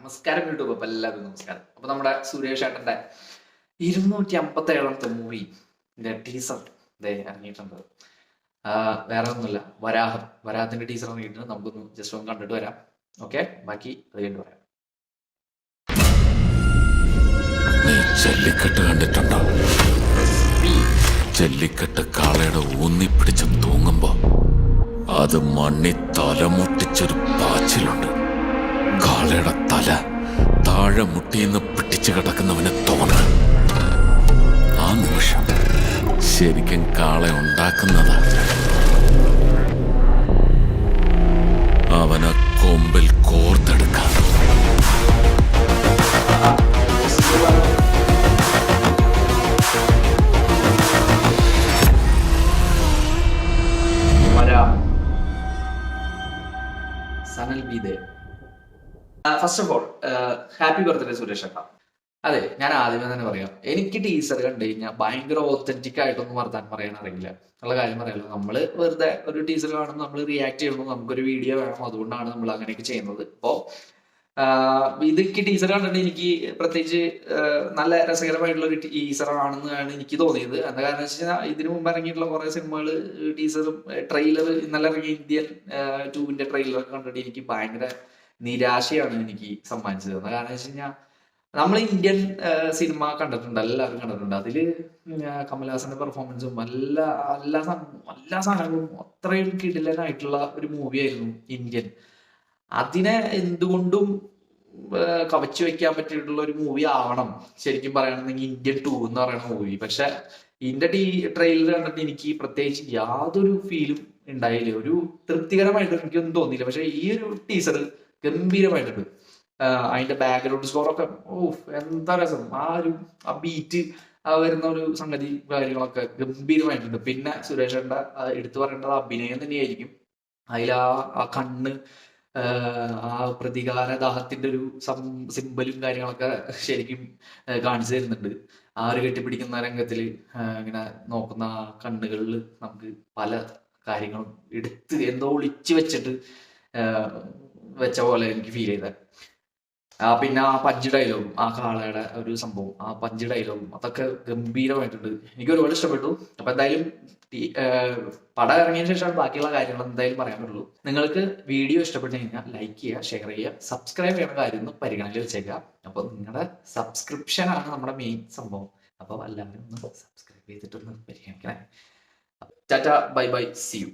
നമസ്കാരം യൂട്യൂബ്. അപ്പം എല്ലാവർക്കും നമസ്കാരം. അപ്പൊ നമ്മുടെ സുരേഷ് ഏട്ടന്റെ 257ാമത്തെ മൂവി ടീസർ ഇറങ്ങിയിട്ടുണ്ട്. വേറെ ഒന്നുമില്ല, വരാഹത്തിന്റെ ടീസർ ഇറങ്ങിയിട്ടുണ്ട്. നമുക്കൊന്ന് ജസ്റ്റ് ഒന്ന് കണ്ടിട്ട് വരാം. ഓക്കെ, ബാക്കി അത് കഴിഞ്ഞ് പറയാം. ജല്ലിക്കെട്ട് കണ്ടിട്ടുണ്ടോ? ജല്ലിക്കെട്ട് കാളയുടെ ഊന്നിപ്പിടിച്ച് തൂങ്ങുമ്പോ അത് മണ്ണി തലമുട്ടിച്ചൊരു പാച്ചിലുണ്ട്. കാളയുടെ തല താഴെ മുട്ടിന്ന് പിടിച്ചു കിടക്കുന്നവന് തോന്നണം. ആ നിമിഷം ശരിക്കും കാള ഉണ്ടാക്കുന്നതാ. അവനെ കൊമ്പിൽ കോർത്തെടുക്കാം. Sanal B Dev. First of all happy birthday Suresh ഏട്ടാ. അതെ, ഞാൻ ആദ്യമേ തന്നെ പറയാം, എനിക്ക് ടീസർ കണ്ടു കഴിഞ്ഞാൽ ഭയങ്കര ഓത്തന്റിക് ആയിട്ടൊന്നും വർത്താൻ പറയാൻ അറിയില്ല. ഉള്ള കാര്യം പറയാലോ, നമ്മൾ വെറുതെ ഒരു ടീസർ കാണുമ്പോൾ നമ്മൾ റിയാക്ട് ചെയ്യണം, നമുക്കൊരു വീഡിയോ വേണം, അതുകൊണ്ടാണ് നമ്മൾ അങ്ങനെയൊക്കെ ചെയ്യുന്നത്. ഇപ്പോൾ ഇതൊക്കെ ടീസർ കണ്ടിട്ട് എനിക്ക് പ്രത്യേകിച്ച് നല്ല രസകരമായിട്ടുള്ള ഒരു ടീസർ ആണെന്നാണ് എനിക്ക് തോന്നിയത്. എന്താ കാരണം വെച്ച് കഴിഞ്ഞാൽ ഇതിനു മുമ്പ് ഇറങ്ങിയിട്ടുള്ള കുറെ സിനിമകൾ ടീസറും ട്രെയിലർ, ഇന്നലെ ഇറങ്ങിയ ഇന്ത്യൻ 2 ട്രെയിലറൊക്കെ കണ്ടിട്ട് എനിക്ക് ഭയങ്കര നിരാശയാണ് എനിക്ക് സമ്മാനിച്ചത്. എന്താ കാരണം വെച്ച് കഴിഞ്ഞാൽ നമ്മൾ ഇന്ത്യൻ സിനിമ കണ്ടിട്ടുണ്ട്, എല്ലാവരും കണ്ടിട്ടുണ്ട്. അതില് കമൽഹാസന്റെ പെർഫോമൻസും എല്ലാ സാധനങ്ങളും അത്രയും കിടിലനായിട്ടുള്ള ഒരു മൂവിയായിരുന്നു ഇന്ത്യൻ. അതിനെ എന്തുകൊണ്ടും കവച്ചു വെക്കാൻ പറ്റിയിട്ടുള്ള ഒരു മൂവി ആവണം ശരിക്കും പറയുകയാണെന്നെങ്കിൽ ഇന്ത്യൻ 2 എന്ന് പറയുന്ന മൂവി. പക്ഷെ ഇതിന്റെ ട്രെയിലർ കണ്ടിട്ട് എനിക്ക് പ്രത്യേകിച്ച് യാതൊരു ഫീലും ഉണ്ടായില്ല, ഒരു തൃപ്തികരമായിട്ട് എനിക്കൊന്നും തോന്നിയില്ല. പക്ഷെ ഈ ഒരു ടീസർ ഗംഭീരമായിട്ടുണ്ട്. അതിന്റെ ബാക്ക്ഗ്രൗണ്ട് സ്കോറൊക്കെ എന്താ രസം, ആ ബീറ്റ് വരുന്ന ഒരു സംഗതി കാര്യങ്ങളൊക്കെ ഗംഭീരമായിട്ടുണ്ട്. പിന്നെ സുരേഷന്റെ എടുത്തു പറയേണ്ടത് അഭിനയം തന്നെയായിരിക്കും. അതിൽ ആ കണ്ണ്, ആ പ്രതികാരദാഹത്തിന്റെ ഒരു സിമ്പലും കാര്യങ്ങളൊക്കെ ശരിക്കും കാണിച്ചു തരുന്നുണ്ട്. ആ ഒരു കെട്ടിപ്പിടിക്കുന്ന രംഗത്തില് ഇങ്ങനെ നോക്കുന്ന ആ കണ്ണുകളിൽ നമുക്ക് പല കാര്യങ്ങളും എടുത്ത് എന്തോ ഒളിച്ചു വെച്ചിട്ട് വെച്ച പോലെ എനിക്ക് ഫീൽ ചെയ്തത്. പിന്നെ ആ പഞ്ച് ഡയലോഗും, ആ കാളയുടെ ഒരു സംഭവം, ആ പഞ്ച് ഡയലോഗും അതൊക്കെ ഗംഭീരമായിട്ടുണ്ട്. എനിക്ക് ഒരുപാട് ഇഷ്ടപ്പെട്ടു. അപ്പൊ എന്തായാലും പടം ഇറങ്ങിയതിനു ശേഷമാണ് ബാക്കിയുള്ള കാര്യങ്ങൾ എന്തായാലും പറയാൻ പറ്റുള്ളൂ. നിങ്ങൾക്ക് വീഡിയോ ഇഷ്ടപ്പെട്ടു കഴിഞ്ഞാൽ ലൈക്ക് ചെയ്യുക, ഷെയർ ചെയ്യുക, സബ്സ്ക്രൈബ് ചെയ്യുന്ന കാര്യം ഒന്ന് പരിഗണനയിൽ വെച്ചേക്കുക. അപ്പൊ നിങ്ങളുടെ സബ്സ്ക്രിപ്ഷൻ ആണ് നമ്മുടെ മെയിൻ സംഭവം. അപ്പൊ എല്ലാവരും ഒന്ന് സബ്സ്ക്രൈബ് ചെയ്തിട്ടൊന്ന് പരിഗണിക്കണേ. Tata, bye bye, see U.